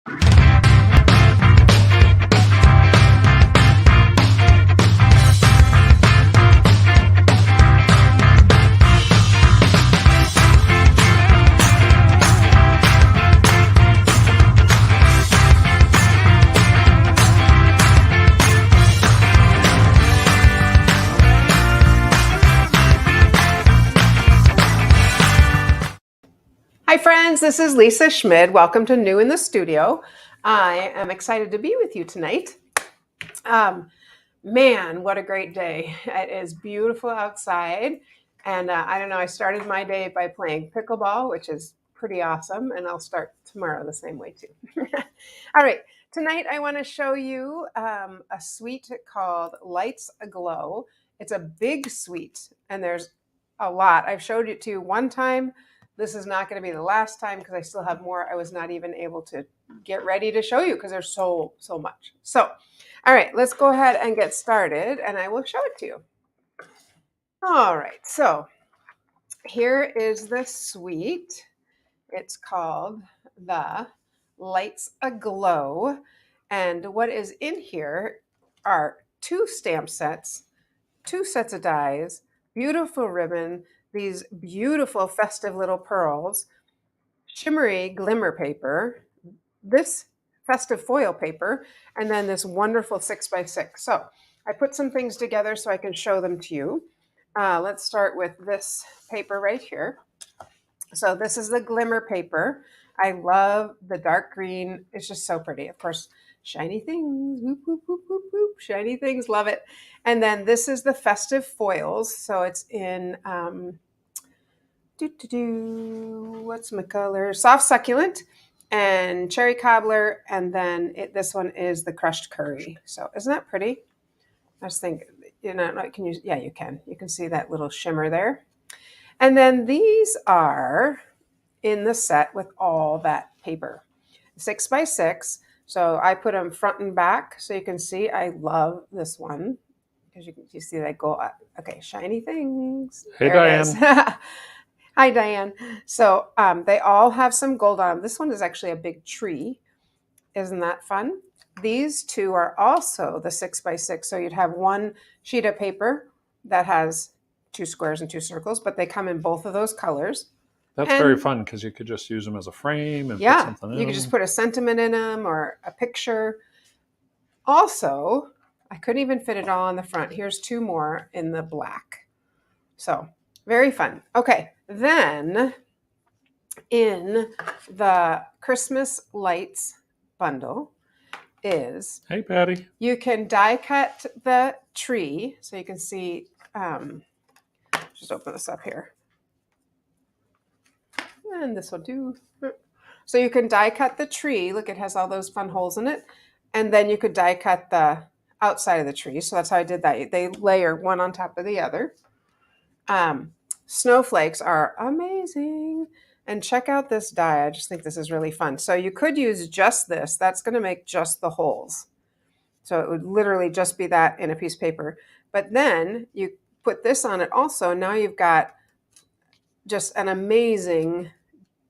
Hi friends, this is Lisa Schmid. Welcome to New in the Studio. I am excited to be with you tonight. Man, what a great day. It is beautiful outside. And I don't know, I started my day by playing pickleball, which is pretty awesome. And I'll start tomorrow the same way too. All right, tonight I want to show you a suite called Lights Aglow. It's a big suite and there's a lot. I've showed it to you one time. This is not going to be the last time because I still have more. I was not even able to get ready to show you because there's so much. So, all right, let's go ahead and get started and I will show it to you. All right, so here is the suite. It's called the Lights Aglow. And what is in here are 2 stamp sets, 2 sets of dies, beautiful ribbon, these beautiful festive little pearls, shimmery glimmer paper, this festive foil paper, and then this wonderful 6x6. So I put some things together so I can show them to you. Let's start with this paper right here. So this is the glimmer paper. I love the dark green. It's just so pretty. Of course, shiny things, whoop, whoop, whoop, whoop, whoop. Shiny things, love it. And then this is the festive foils. So it's in, what's my color? Soft succulent and cherry cobbler. And then this one is the crushed curry. So isn't that pretty? I was thinking, can you, yeah, you can. You can see that little shimmer there. And then these are in the set with all that paper, 6x6. So I put them front and back so you can see. I love this one because you see that go up. Okay, shiny things. Hey, Diane. Hi, Diane. So they all have some gold on them. This one is actually a big tree. Isn't that fun? These 2 are also the 6x6. So you'd have one sheet of paper that has 2 squares and 2 circles, but they come in both of those colors. That's very fun because you could just use them as a frame and yeah, put something in you could just put a sentiment in them or a picture. Also, I couldn't even fit it all on the front. Here's 2 more in the black. So very fun. Okay, then in the Christmas lights bundle is, hey, Patty, you can die cut the tree. So you can see, just open this up here. And this one too. So you can die cut the tree. Look, it has all those fun holes in it. And then you could die cut the outside of the tree. So that's how I did that. They layer one on top of the other. Snowflakes are amazing. And check out this die. I just think this is really fun. So you could use just this. That's going to make just the holes. So it would literally just be that in a piece of paper. But then you put this on it also. Now you've got just an amazing,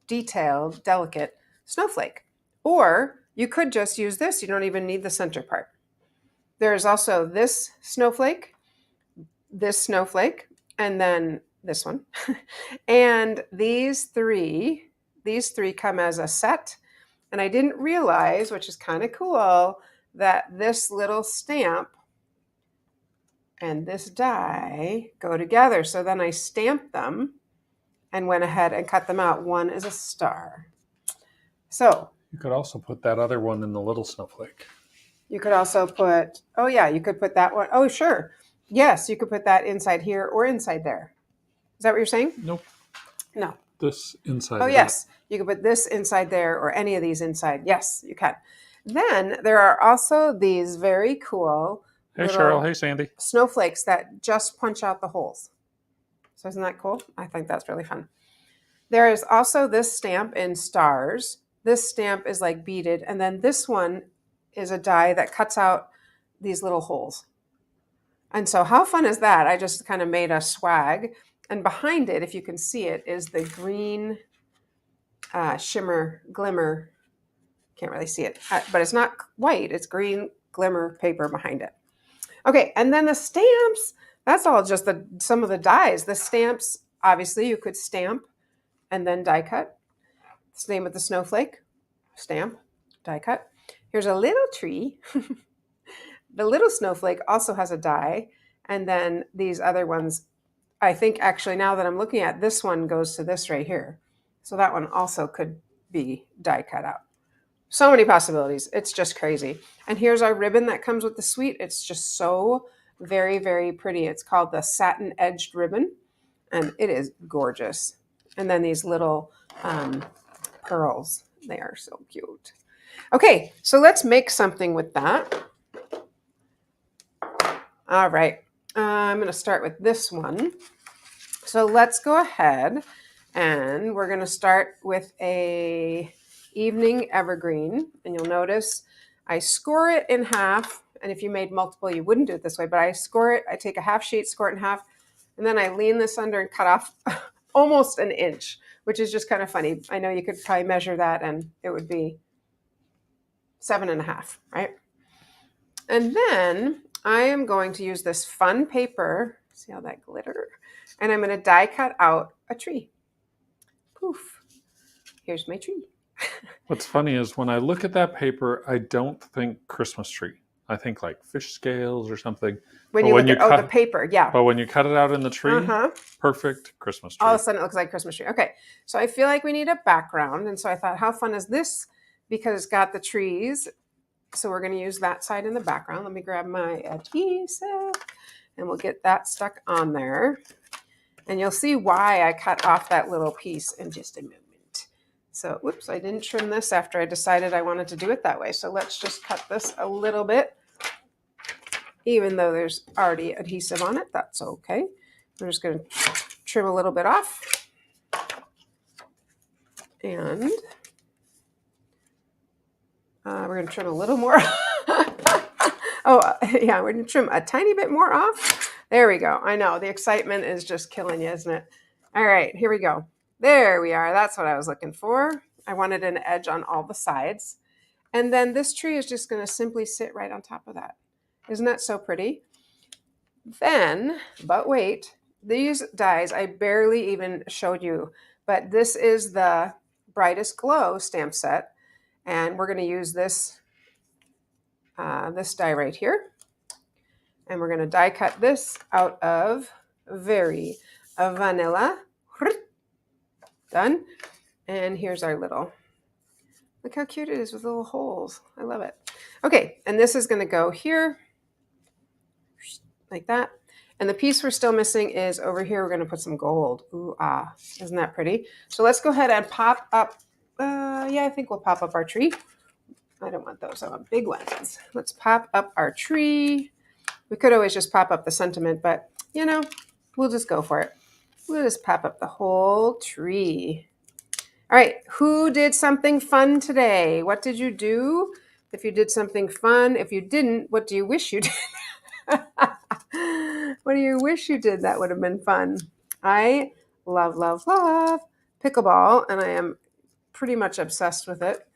detailed, delicate snowflake. Or you could just use this. You don't even need the center part. There's also this snowflake, and then this one. And these three come as a set. And I didn't realize, which is kind of cool, that this little stamp and this die go together. So then I stamped them and went ahead and cut them out. One is a star. So you could also put that other one in the little snowflake. You could also put, oh yeah, you could put that one. Oh, sure. Yes, you could put that inside here or inside there. Is that what you're saying? Nope. No. This inside. Oh, yes. You could put this inside there or any of these inside. Yes, you can. Then there are also these very cool hey, Cheryl. Hey, Sandy. Snowflakes that just punch out the holes. So isn't that cool? I think that's really fun. There is also this stamp in stars. This stamp is like beaded. And then this one is a die that cuts out these little holes. And so how fun is that? I just kind of made a swag. And behind it, if you can see it, is the green shimmer glimmer Can't really see it, but it's not white. It's green glimmer paper behind it. Okay, and then the stamps, that's all just some of the dies. The stamps, obviously, you could stamp and then die cut. Same with the snowflake, stamp, die cut. Here's a little tree. The little snowflake also has a die, and then these other ones, I think actually now that I'm looking at this one goes to this right here. So that one also could be die cut out. So many possibilities. It's just crazy. And here's our ribbon that comes with the suite. It's just so very, very pretty. It's called the satin edged ribbon, and it is gorgeous. And then these little pearls. They are so cute. Okay, so let's make something with that. All right. I'm going to start with this one. So let's go ahead and we're going to start with a evening evergreen, and you'll notice I score it in half, and if you made multiple you wouldn't do it this way, but I score it, I take a half sheet, score it in half, and then I lean this under and cut off almost an inch, which is just kind of funny. I know you could probably measure that and it would be 7.5, right? And then I am going to use this fun paper, see how that glitter, and I'm going to die cut out a tree. Poof, here's my tree. What's funny is when I look at that paper, I don't think Christmas tree. I think like fish scales or something. When you look at the paper, yeah. But when you cut it out in the tree, perfect Christmas tree. All of a sudden it looks like Christmas tree. Okay, so I feel like we need a background, and so I thought, how fun is this? Because it's got the trees, so we're going to use that side in the background. Let me grab my adhesive, and we'll get that stuck on there. And you'll see why I cut off that little piece in just a moment. So, whoops, I didn't trim this after I decided I wanted to do it that way. So let's just cut this a little bit. Even though there's already adhesive on it, that's okay. We're just going to trim a little bit off. And we're going to trim a little more. Yeah, we're going to trim a tiny bit more off. There we go. I know, the excitement is just killing you, isn't it? All right, here we go. There we are. That's what I was looking for. I wanted an edge on all the sides. And then this tree is just going to simply sit right on top of that. Isn't that so pretty? Then, but wait, these dies I barely even showed you, but this is the Brightest Glow stamp set. And we're going to use this, this die right here. And we're going to die cut this out of Very Vanilla. Done. And here's our little, look how cute it is with little holes. I love it. Okay, and this is going to go here like that. And the piece we're still missing is over here. We're going to put some gold. Ooh, ah, isn't that pretty? So let's go ahead and pop up. Yeah, I think we'll pop up our tree. I don't want those. I want big ones. Let's pop up our tree. We could always just pop up the sentiment, but you know, we'll just go for it. We'll just pop up the whole tree. All right, who did something fun today? What did you do? If you did something fun, if you didn't, what do you wish you did? What do you wish you did that would have been fun? I love, love, love pickleball, and I am pretty much obsessed with it.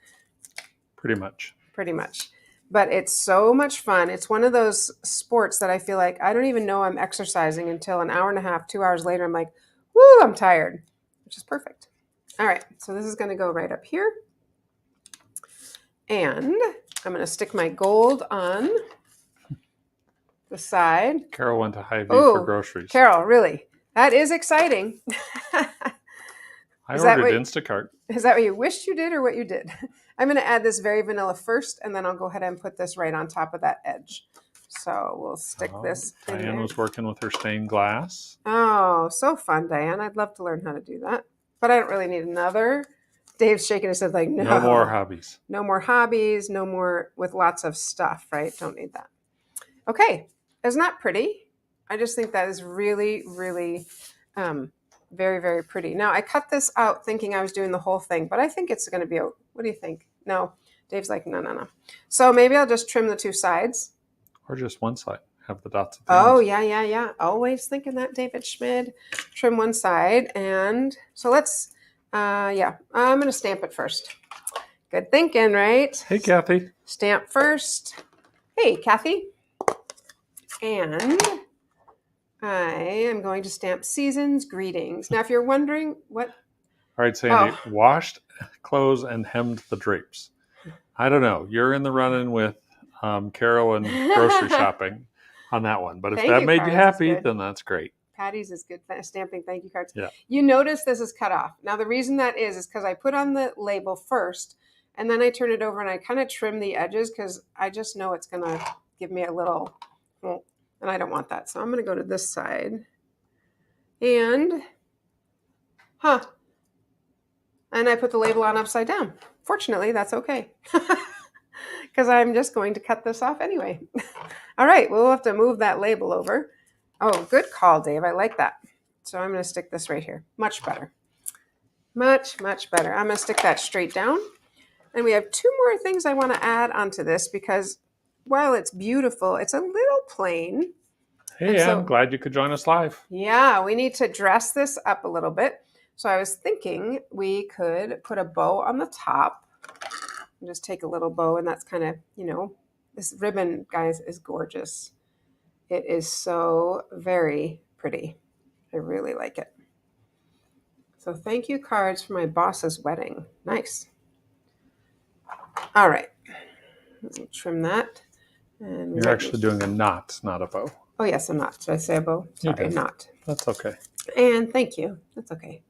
Pretty much. Pretty much. But it's so much fun. It's one of those sports that I feel like I don't even know I'm exercising until an hour and a half, 2 hours later. I'm like, woo, I'm tired, which is perfect. All right, so this is going to go right up here. And I'm going to stick my gold on the side. Carol went to Hy-Vee for groceries. Carol, really? That is exciting. I ordered Instacart. Is that what you wished you did or what you did? I'm going to add this Very Vanilla first, and then I'll go ahead and put this right on top of that edge. So we'll stick this in there. Diane was working with her stained glass. Oh, so fun, Diane. I'd love to learn how to do that. But I don't really need another. Dave's shaking his head like, no. No more hobbies. No more hobbies. No more with lots of stuff, right? Don't need that. Okay. Isn't that pretty? I just think that is really, really very, very pretty. Now, I cut this out thinking I was doing the whole thing, but I think it's going to be, what do you think? No. Dave's like, no, no, no. So maybe I'll just trim the two sides. Or just one side. Have the dots. Oh, yeah, yeah, yeah. Always thinking that, David Schmid. Trim one side. And so let's, yeah, I'm going to stamp it first. Good thinking, right? Hey, Kathy. Stamp first. Hey, Kathy. And I am going to stamp Season's Greetings. Now, if you're wondering what... All right, Sandy. Washed clothes and hemmed the drapes. I don't know. You're in the running with Carol and grocery shopping on that one. But if Thank that you made you cards is happy, good. then that's great. Patty's is good stamping. Thank you cards. Yeah. You notice this is cut off. Now, the reason that is because I put on the label first, and then I turn it over and I kind of trim the edges because I just know it's going to give me a little, well, and I don't want that. So I'm going to go to this side. And, and I put the label on upside down. Fortunately, that's okay. Because I'm just going to cut this off anyway. All right, we'll have to move that label over. Oh, good call, Dave. I like that. So I'm going to stick this right here. Much better. Much, much better. I'm going to stick that straight down. And we have two more things I want to add onto this because while it's beautiful, it's a little plain. Hey, I'm glad you could join us live. Yeah, we need to dress this up a little bit. So I was thinking we could put a bow on the top. Just take a little bow, and that's kind of, this ribbon, guys, is gorgeous. It is so very pretty. I really like it. So thank you cards for my boss's wedding. Nice. All right. Let me trim that. And you're actually doing a knot, not a bow. Oh, yes, a knot. Did I say a bow? Sorry, a knot. That's okay. And thank you. That's okay.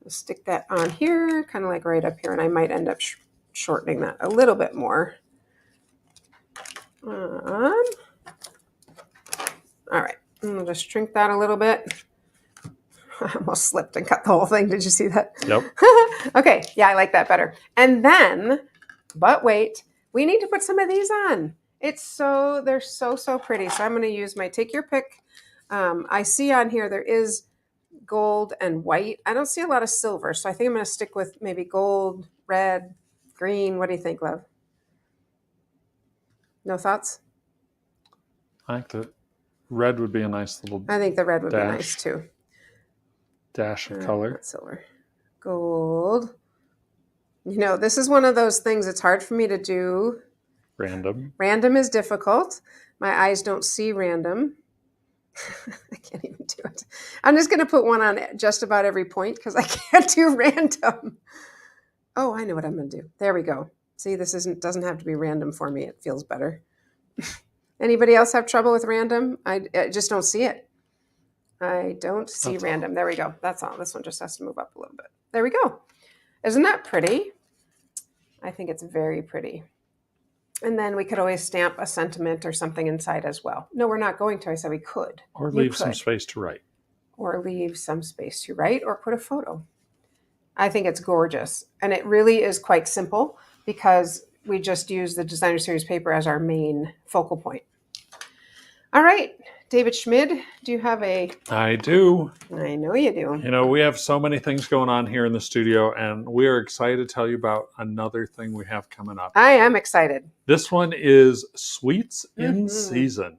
I'll stick that on here, kind of like right up here, and I might end up shortening that a little bit more. All right. I'm going to shrink that a little bit. I almost slipped and cut the whole thing. Did you see that? Yep. Okay. Yeah, I like that better. And then, but wait, we need to put some of these on. They're so pretty. So I'm going to use my take your pick. I see on here there is gold and white. I don't see a lot of silver. So I think I'm going to stick with maybe gold, red, green. What do you think, love? No thoughts? I think the red would be a nice little I think the red would be nice too. Dash of color. Not silver. Gold. This is one of those things it's hard for me to do. Random. Random is difficult. My eyes don't see random. I can't even do it. I'm just going to put one on just about every point because I can't do random. Oh, I know what I'm going to do. There we go. See, this doesn't have to be random for me. It feels better. Anybody else have trouble with random? I just don't see it. I don't see random. There we go. That's all. This one just has to move up a little bit. There we go. Isn't that pretty? I think it's very pretty. And then we could always stamp a sentiment or something inside as well. No, we're not going to. I said we could. Or leave some space to write. Or leave some space to write or put a photo. I think it's gorgeous. And it really is quite simple because we just use the Designer Series paper as our main focal point. All right. David Schmid, do you have I do. I know you do. We have so many things going on here in the studio, and we are excited to tell you about another thing we have coming up. I am excited. This one is Sweets in Season.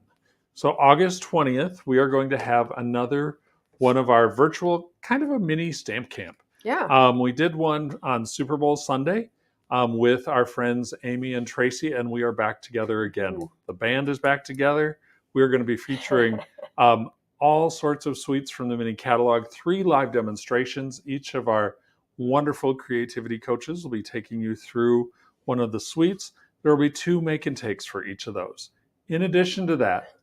So August 20th, we are going to have another one of our virtual, kind of a mini stamp camp. Yeah. We did one on Super Bowl Sunday with our friends Amy and Tracy, and we are back together again. The band is back together. We're going to be featuring all sorts of sweets from the mini catalog, 3 live demonstrations. Each of our wonderful creativity coaches will be taking you through one of the sweets. There will be 2 make and takes for each of those. In addition to that,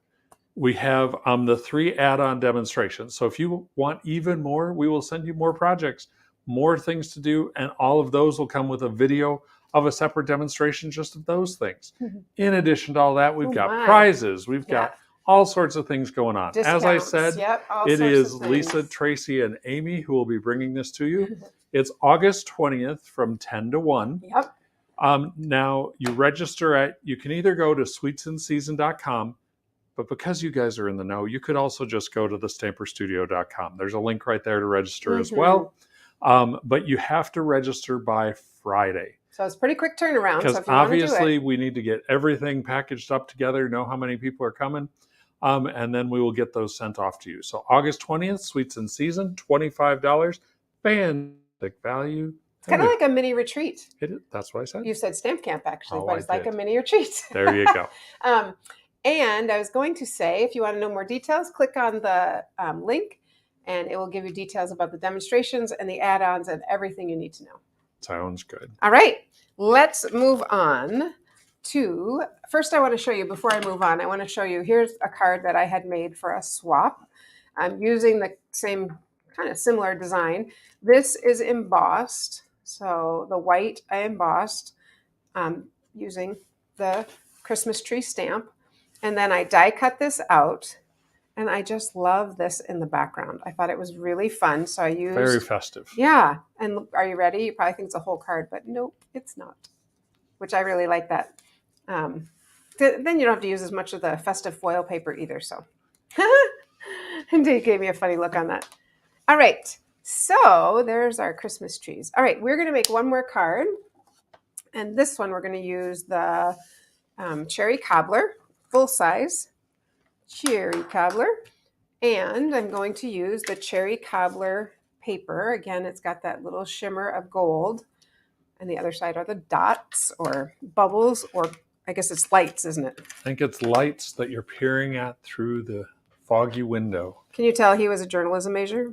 we have the 3 add-on demonstrations. So if you want even more, we will send you more projects, more things to do, and all of those will come with a video of a separate demonstration just of those things. In addition to all that, we've got prizes. We've got all sorts of things going on. Discounts. As I said, it is Lisa, things. Tracy, and Amy who will be bringing this to you. It's August 20th from 10 to 1. Yep. Now, you can either go to sweetsinseason.com, but because you guys are in the know, you could also just go to thestamperstudio.com. There's a link right there to register as well. But you have to register by Friday. So it's a pretty quick turnaround. Because obviously we need to get everything packaged up together, know how many people are coming, and then we will get those sent off to you. So August 20th, Sweets in Season, $25. Fantastic value. It's kind of like a mini retreat. That's what I said. You said stamp camp, actually, Oh, but it's like did. a mini retreat. There you go. And I was going to say, if you want to know more details, click on the link, and it will give you details about the demonstrations and the add-ons and everything you need to know. Sounds good. All right, let's move on to, first I want to show you, before I move on, I want to show you, here's a card that I had made for a swap. I'm using the same kind of similar design. This is embossed. So the white I embossed using the Christmas tree stamp. And then I die cut this out. And I just love this in the background. I thought it was really fun. So I used... Very festive. Yeah. And are you ready? You probably think it's a whole card, but nope, it's not. Which I really like that. Then you don't have to use as much of the festive foil paper either. So Dave gave me a funny look on that. All right. So there's our Christmas trees. All right. We're going to make one more card. And this one, we're going to use the cherry cobbler, full size cherry cobbler. And I'm going to use the cherry cobbler paper. Again, it's got that little shimmer of gold. And the other side are the dots or bubbles, or I guess it's lights, isn't it? I think it's lights that you're peering at through the foggy window. Can you tell he was a journalism major?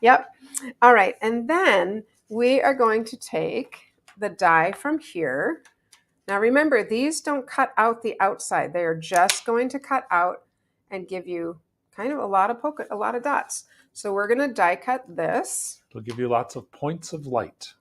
Yep. All right. And then we are going to take the die from here. Now remember, these don't cut out the outside. They are just going to cut out and give you kind of a lot of dots. So we're going to die cut this. It'll give you lots of points of light.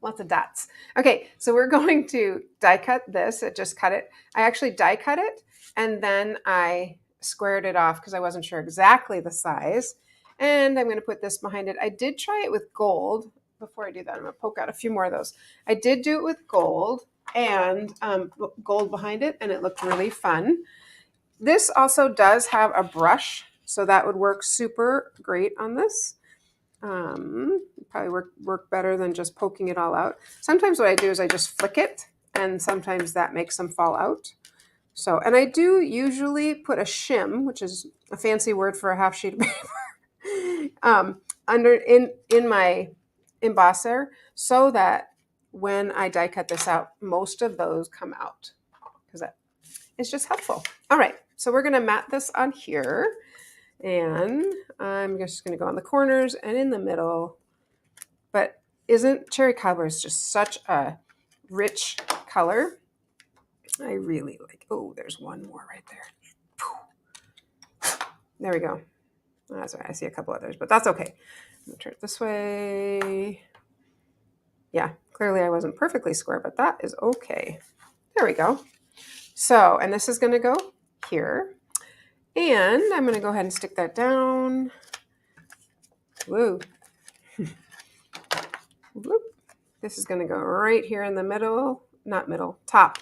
Lots of dots. Okay, so we're going to die cut this. Just cut it. I actually die cut it, and then I squared it off because I wasn't sure exactly the size. And I'm going to put this behind it. I did try it with gold. Before I do that, I'm going to poke out a few more of those. I did do it with gold and gold behind it, and it looked really fun. This also does have a brush, so that would work super great on this. Probably work better than just poking it all out. Sometimes what I do is I just flick it, and sometimes that makes them fall out. So, and I do usually put a shim, which is a fancy word for a half sheet of paper, under in my embosser, so that when I die cut this out, most of those come out, because that is just helpful. All right, so we're going to mat this on here, and I'm just going to go on the corners and in the middle. But isn't cherry cobbler is just such a rich color? I really like. Oh, there's one more right there. There we go. That's right. I see a couple others, but that's okay. I'm gonna turn it this way. Yeah, clearly I wasn't perfectly square, but that is okay. There we go. So, and this is going to go here. And I'm going to go ahead and stick that down. Woo. Whoop. This is going to go right here in the middle, not middle, top,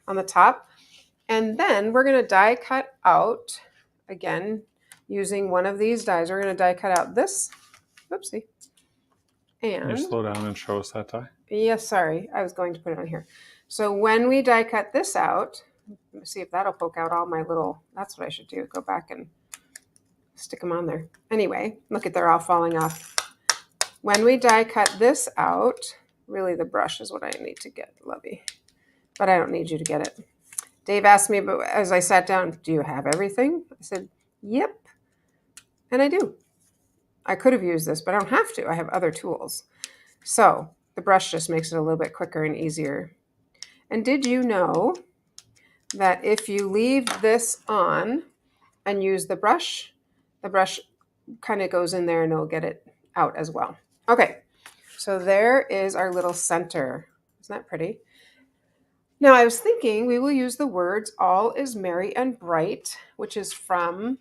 on the top. And then we're going to die cut out, again, using one of these dies. We're going to die cut out this. Whoopsie. And can you slow down and show us that die? Yes, sorry. I was going to put it on here. So when we die cut this out, let's see if that'll poke out all my little, that's what I should do. Go back and stick them on there. Anyway, look at, they're all falling off. When we die cut this out, really the brush is what I need to get, Lovey. But I don't need you to get it. Dave asked me, but as I sat down, do you have everything? I said, yep. And I do. I could have used this, but I don't have to. I have other tools. So the brush just makes it a little bit quicker and easier. And did you know that if you leave this on and use the brush kind of goes in there and it'll get it out as well. Okay, so there is our little center. Isn't that pretty? Now I was thinking we will use the words "all is merry and bright," which is from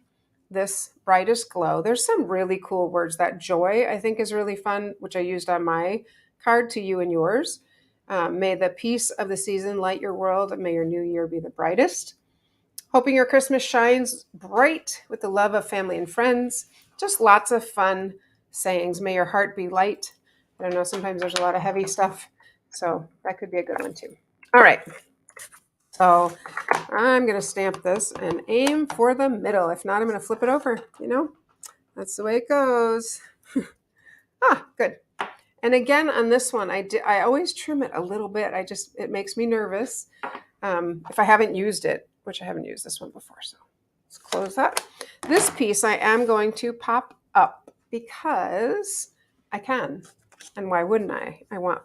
this Brightest Glow. There's some really cool words. That joy, I think, is really fun, which I used on my card to you and yours. May the peace of the season light your world, and may your new year be the brightest. Hoping your Christmas shines bright with the love of family and friends. Just lots of fun sayings. May your heart be light. I don't know, sometimes there's a lot of heavy stuff, so that could be a good one too. All right. So I'm going to stamp this and aim for the middle. If not, I'm going to flip it over, you know. That's the way it goes. Good. And again, on this one, I always trim it a little bit. It makes me nervous if I haven't used it, which I haven't used this one before. So let's close that. This piece I am going to pop up because I can. And why wouldn't I? I want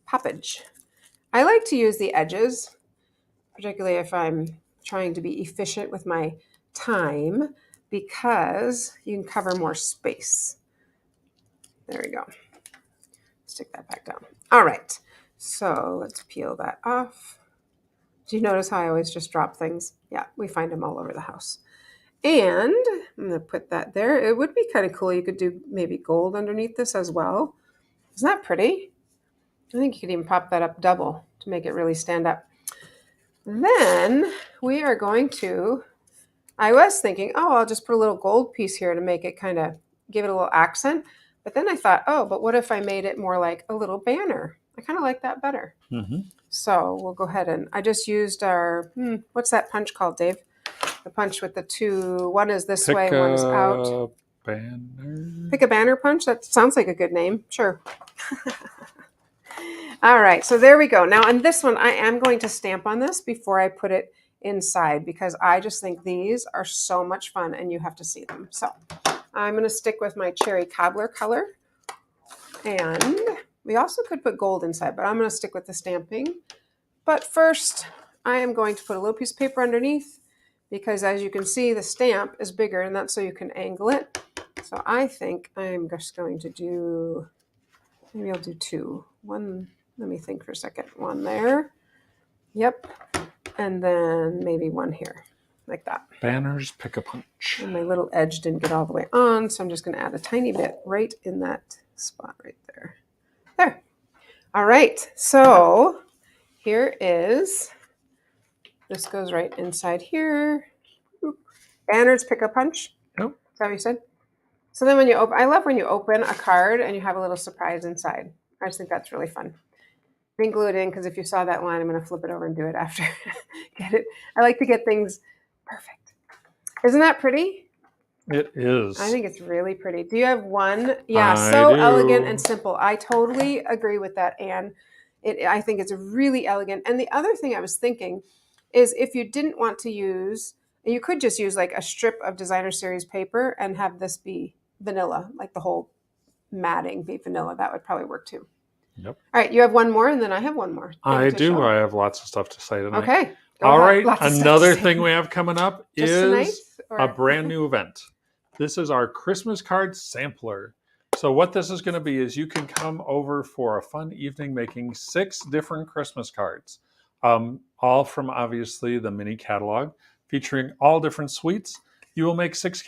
poppage. I like to use the edges, particularly if I'm trying to be efficient with my time, because you can cover more space. There we go. Stick that back down. All right, so let's peel that off. Do you notice how I always just drop things? Yeah, we find them all over the house. And I'm gonna put that there. It would be kind of cool. You could do maybe gold underneath this as well. Isn't that pretty? I think you could even pop that up double to make it really stand up. Then we are going to, I was thinking, oh, I'll just put a little gold piece here to make it kind of give it a little accent. But then I thought, oh, but what if I made it more like a little banner? I kind of like that better. Mm-hmm. So we'll go ahead and I just used our, what's that punch called, Dave? The punch with the two, one is this way, one is out. Banner. Pick a banner punch? That sounds like a good name. Sure. All right, so there we go. Now on this one, I am going to stamp on this before I put it inside because I just think these are so much fun and you have to see them. So I'm going to stick with my cherry cobbler color. And we also could put gold inside, but I'm going to stick with the stamping. But first, I am going to put a little piece of paper underneath because as you can see, the stamp is bigger and that's so you can angle it. So I think I'm just going to do, maybe I'll do two. One, let me think for a second. One there. Yep. And then maybe one here, like that. Banners, pick a punch. And my little edge didn't get all the way on, so I'm just going to add a tiny bit right in that spot right there. There. All right. So here is, this goes right inside here. Banners, pick a punch. Yep. Is that what you said? So then when you open, I love when you open a card and you have a little surprise inside. I just think that's really fun. I didn't glue it in because if you saw that line, I'm going to flip it over and do it after. Get it? I like to get things perfect. Isn't that pretty? It is. I think it's really pretty. Do you have one? Yeah, I so do. elegant and simple. I totally agree with that, Anne. I think it's really elegant. And the other thing I was thinking is if you didn't want to use, you could just use like a strip of designer series paper and have this be vanilla, like the whole matting be vanilla. That would probably work too. Yep. All right, you have one more and then I have one more. I do. I have lots of stuff to say tonight. Okay. All right. Another thing we have coming up is a brand new event. This is our Christmas card sampler. So what this is going to be is you can come over for a fun evening making 6 different Christmas cards, all from obviously the mini catalog featuring all different suites. You will make 6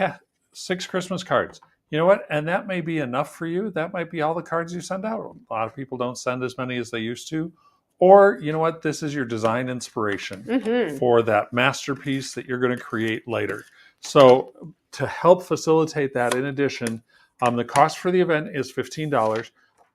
Christmas cards. You know what? And that may be enough for you. That might be all the cards you send out. A lot of people don't send as many as they used to. Or, you know what? This is your design inspiration for that masterpiece that you're going to create later. So to help facilitate that, in addition, the cost for the event is $15,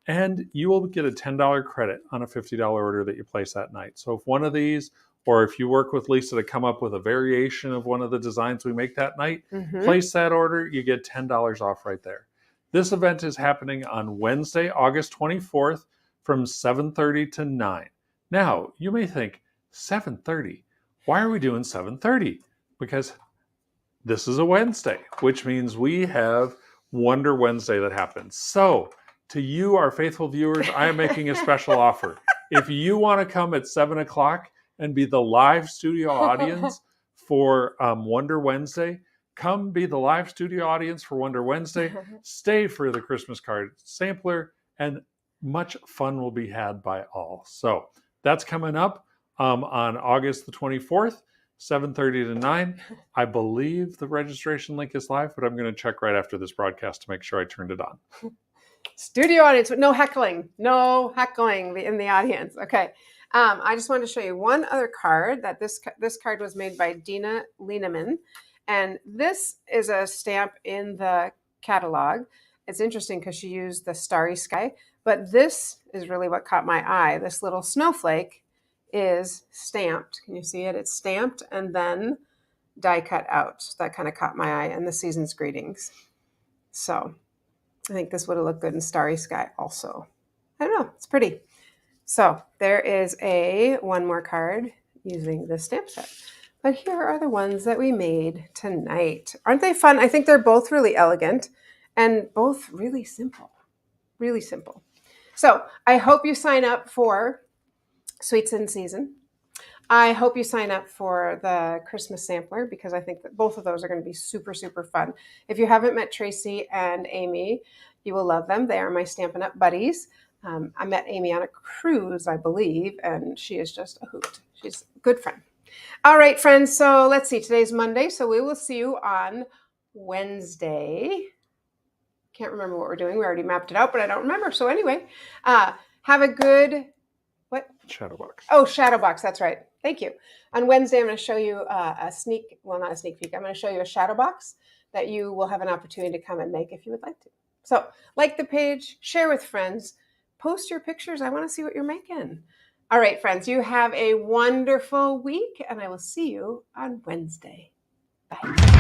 and you will get a $10 credit on a $50 order that you place that night. So if one of these, or if you work with Lisa to come up with a variation of one of the designs we make that night, place that order, you get $10 off right there. This event is happening on Wednesday, August 24th from 7:30 to 9. Now, you may think, 7:30? Why are we doing 7:30? Because this is a Wednesday, which means we have Wonder Wednesday that happens. So, to you, our faithful viewers, I am making a special offer. If you want to come at 7 o'clock and be the live studio audience for Wonder Wednesday, come be the live studio audience for Wonder Wednesday. Stay for the Christmas card sampler, and much fun will be had by all. So that's coming up on August the 24th. 7:30 to 9. I believe the registration link is live, but I'm going to check right after this broadcast to make sure I turned it on. Studio audience, no heckling in the audience. Okay. I just wanted to show you one other card that this card was made by Dina Lieneman. And this is a stamp in the catalog. It's interesting because she used the Starry Sky, but this is really what caught my eye. This little snowflake is stamped. Can you see it? It's stamped and then die cut out. That kind of caught my eye, and the season's greetings. So I think this would have looked good in Starry Sky also. I don't know. It's pretty. So there is one more card using this stamp set. But here are the ones that we made tonight. Aren't they fun? I think they're both really elegant and both really simple. Really simple. So I hope you sign up for Sweets in Season. I hope you sign up for the Christmas sampler because I think that both of those are going to be super, super fun. If you haven't met Tracy and Amy, you will love them. They are my Stampin' Up! Buddies. I met Amy on a cruise, I believe, and she is just a hoot. She's a good friend. All right, friends. So let's see. Today's Monday, so we will see you on Wednesday. Can't remember what we're doing. We already mapped it out, but I don't remember. So anyway, have a good what? Shadow box. Oh, shadow box. That's right. Thank you. On Wednesday, I'm going to show you not a sneak peek. I'm going to show you a shadow box that you will have an opportunity to come and make if you would like to. So like the page, share with friends, post your pictures. I want to see what you're making. All right, friends, you have a wonderful week, and I will see you on Wednesday. Bye.